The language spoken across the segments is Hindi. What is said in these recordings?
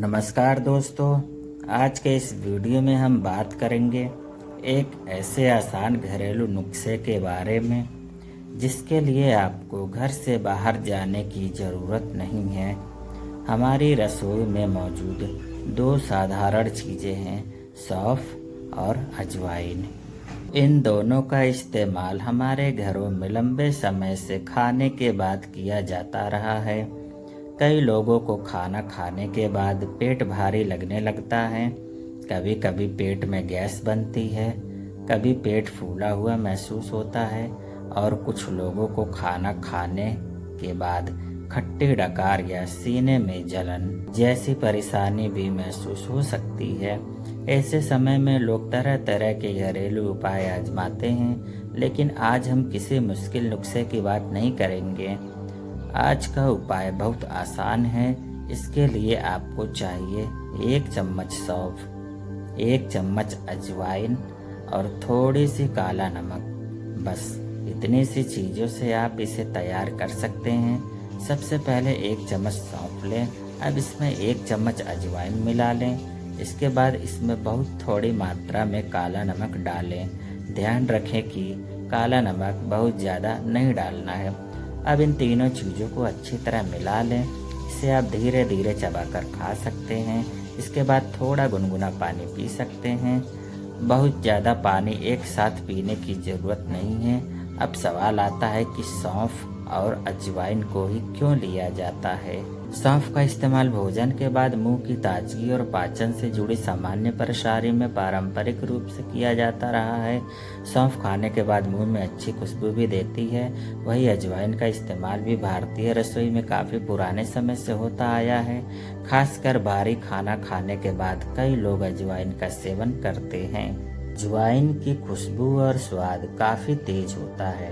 नमस्कार दोस्तों, आज के इस वीडियो में हम बात करेंगे एक ऐसे आसान घरेलू नुस्खे के बारे में जिसके लिए आपको घर से बाहर जाने की ज़रूरत नहीं है। हमारी रसोई में मौजूद दो साधारण चीज़ें हैं, सौंफ और अजवाइन। इन दोनों का इस्तेमाल हमारे घरों में लंबे समय से खाने के बाद किया जाता रहा है। कई लोगों को खाना खाने के बाद पेट भारी लगने लगता है, कभी कभी पेट में गैस बनती है, कभी पेट फूला हुआ महसूस होता है और कुछ लोगों को खाना खाने के बाद खट्टी डकार या सीने में जलन जैसी परेशानी भी महसूस हो सकती है। ऐसे समय में लोग तरह तरह के घरेलू उपाय आजमाते हैं, लेकिन आज हम किसी मुश्किल नुस्खे की बात नहीं करेंगे। आज का उपाय बहुत आसान है। इसके लिए आपको चाहिए 1 चम्मच सौंफ, 1 चम्मच अजवाइन और थोड़ी सी काला नमक। बस इतनी सी चीज़ों से आप इसे तैयार कर सकते हैं। सबसे पहले 1 चम्मच सौंफ लें, अब इसमें 1 चम्मच अजवाइन मिला लें। इसके बाद इसमें बहुत थोड़ी मात्रा में काला नमक डालें। ध्यान रखें कि काला नमक बहुत ज़्यादा नहीं डालना है। अब इन तीनों चीज़ों को अच्छी तरह मिला लें। इसे आप धीरे धीरे चबाकर खा सकते हैं। इसके बाद थोड़ा गुनगुना पानी पी सकते हैं। बहुत ज़्यादा पानी एक साथ पीने की ज़रूरत नहीं है। अब सवाल आता है कि सौंफ और अजवाइन को ही क्यों लिया जाता है। सौंफ का इस्तेमाल भोजन के बाद मुंह की ताजगी और पाचन से जुड़ी सामान्य परेशानी में पारंपरिक रूप से किया जाता रहा है। सौंफ खाने के बाद मुंह में अच्छी खुशबू भी देती है। वही अजवाइन का इस्तेमाल भी भारतीय रसोई में काफ़ी पुराने समय से होता आया है। खासकर भारी खाना खाने के बाद कई लोग अजवाइन का सेवन करते हैं। अजवाइन की खुशबू और स्वाद काफ़ी तेज होता है,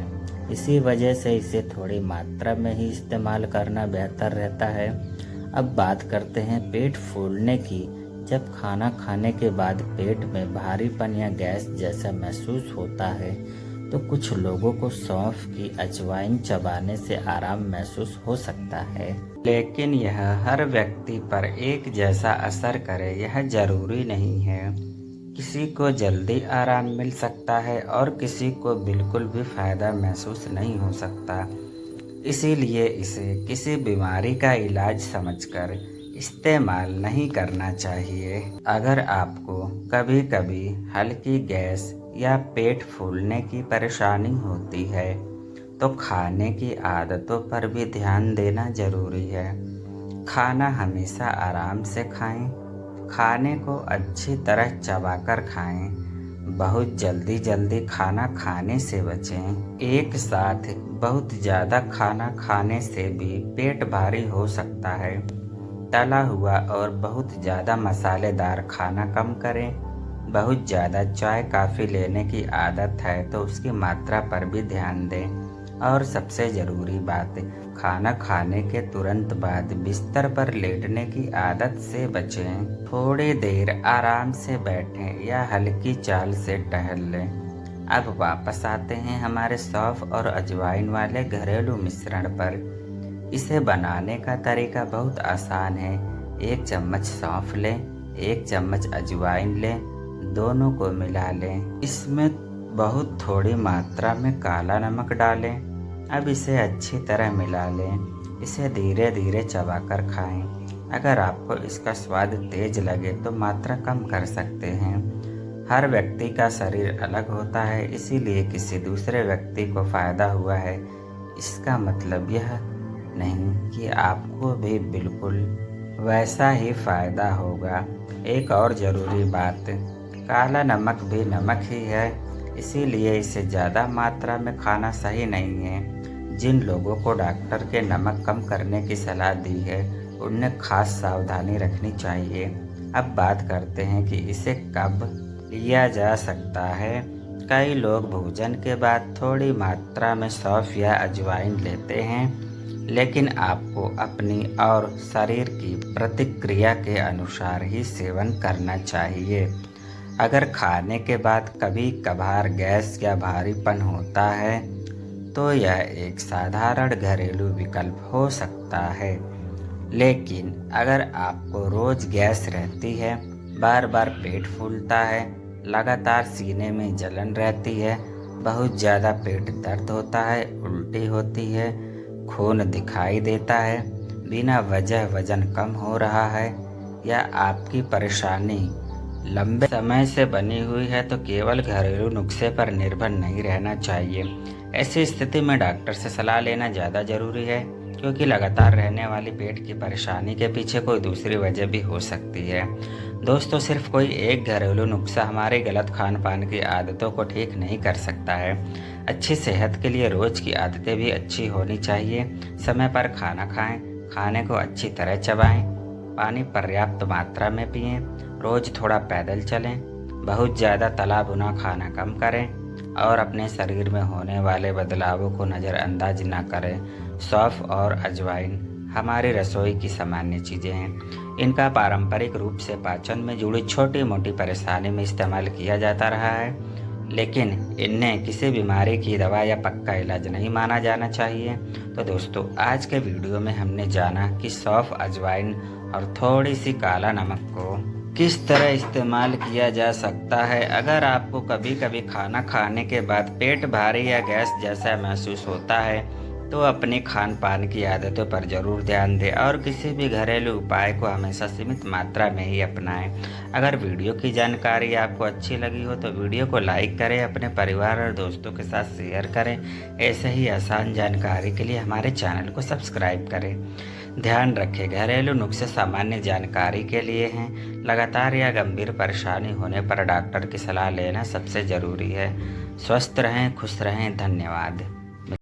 इसी वजह से इसे थोड़ी मात्रा में ही इस्तेमाल करना बेहतर रहता है। अब बात करते हैं पेट फूलने की। जब खाना खाने के बाद पेट में भारीपन या गैस जैसा महसूस होता है तो कुछ लोगों को सौंफ की अजवाइन चबाने से आराम महसूस हो सकता है, लेकिन यह हर व्यक्ति पर एक जैसा असर करे यह जरूरी नहीं है। किसी को जल्दी आराम मिल सकता है और किसी को बिल्कुल भी फायदा महसूस नहीं हो सकता। इसीलिए इसे किसी बीमारी का इलाज समझकर इस्तेमाल नहीं करना चाहिए। अगर आपको कभी कभी हल्की गैस या पेट फूलने की परेशानी होती है तो खाने की आदतों पर भी ध्यान देना जरूरी है। खाना हमेशा आराम से खाएं, खाने को अच्छी तरह चबाकर खाएं, बहुत जल्दी खाना खाने से बचें। एक साथ बहुत ज़्यादा खाना खाने से भी पेट भारी हो सकता है। तला हुआ और बहुत ज़्यादा मसालेदार खाना कम करें। बहुत ज़्यादा चाय कॉफ़ी लेने की आदत है तो उसकी मात्रा पर भी ध्यान दें। और सबसे ज़रूरी बात, खाना खाने के तुरंत बाद बिस्तर पर लेटने की आदत से बचें। थोड़ी देर आराम से बैठें या हल्की चाल से टहल लें। अब वापस आते हैं हमारे सौंफ और अजवाइन वाले घरेलू मिश्रण पर। इसे बनाने का तरीका बहुत आसान है। 1 चम्मच सौंफ लें, 1 चम्मच अजवाइन लें, दोनों को मिला लें। इसमें बहुत थोड़ी मात्रा में काला नमक डालें। अब इसे अच्छी तरह मिला लें। इसे धीरे धीरे चबाकर खाएं। अगर आपको इसका स्वाद तेज लगे तो मात्रा कम कर सकते हैं। हर व्यक्ति का शरीर अलग होता है, इसीलिए किसी दूसरे व्यक्ति को फ़ायदा हुआ है इसका मतलब यह नहीं कि आपको भी बिल्कुल वैसा ही फ़ायदा होगा। एक और ज़रूरी बात, काला नमक भी नमक ही है, इसीलिए इसे ज़्यादा मात्रा में खाना सही नहीं है। जिन लोगों को डॉक्टर के नमक कम करने की सलाह दी है उन्हें खास सावधानी रखनी चाहिए। अब बात करते हैं कि इसे कब लिया जा सकता है। कई लोग भोजन के बाद थोड़ी मात्रा में सौंफ या अजवाइन लेते हैं, लेकिन आपको अपनी और शरीर की प्रतिक्रिया के अनुसार ही सेवन करना चाहिए। अगर खाने के बाद कभी कभार गैस या भारीपन होता है तो यह एक साधारण घरेलू विकल्प हो सकता है। लेकिन अगर आपको रोज़ गैस रहती है, बार बार पेट फूलता है, लगातार सीने में जलन रहती है, बहुत ज़्यादा पेट दर्द होता है, उल्टी होती है, खून दिखाई देता है, बिना वजह वज़न कम हो रहा है, या आपकी परेशानी लंबे समय से बनी हुई है, तो केवल घरेलू नुस्खे पर निर्भर नहीं रहना चाहिए। ऐसी स्थिति में डॉक्टर से सलाह लेना ज़्यादा ज़रूरी है, क्योंकि लगातार रहने वाली पेट की परेशानी के पीछे कोई दूसरी वजह भी हो सकती है। दोस्तों, सिर्फ कोई एक घरेलू नुस्खा हमारी गलत खान पान की आदतों को ठीक नहीं कर सकता है। अच्छी सेहत के लिए रोज़ की आदतें भी अच्छी होनी चाहिए। समय पर खाना खाएं, खाने को अच्छी तरह चबाएं, पानी पर्याप्त मात्रा में पिएं, रोज़ थोड़ा पैदल चलें, बहुत ज़्यादा तला भुना खाना कम करें और अपने शरीर में होने वाले बदलावों को नज़रअंदाज न करें। सौंफ और अजवाइन हमारी रसोई की सामान्य चीज़ें हैं। इनका पारंपरिक रूप से पाचन में जुड़ी छोटी मोटी परेशानी में इस्तेमाल किया जाता रहा है, लेकिन इन्हें किसी बीमारी की दवा या पक्का इलाज नहीं माना जाना चाहिए। तो दोस्तों, आज के वीडियो में हमने जाना कि सौंफ, अजवाइन और थोड़ी सी काला नमक को किस तरह इस्तेमाल किया जा सकता है। अगर आपको कभी कभी खाना खाने के बाद पेट भारी या गैस जैसा महसूस होता है, तो अपनी खान पान की आदतों पर ज़रूर ध्यान दें और किसी भी घरेलू उपाय को हमेशा सीमित मात्रा में ही अपनाएं। अगर वीडियो की जानकारी आपको अच्छी लगी हो तो वीडियो को लाइक करें, अपने परिवार और दोस्तों के साथ शेयर करें। ऐसे ही आसान जानकारी के लिए हमारे चैनल को सब्सक्राइब करें। ध्यान रखें, घरेलू नुस्खे सामान्य जानकारी के लिए हैं। लगातार या गंभीर परेशानी होने पर डॉक्टर की सलाह लेना सबसे ज़रूरी है। स्वस्थ रहें, खुश रहें। धन्यवाद।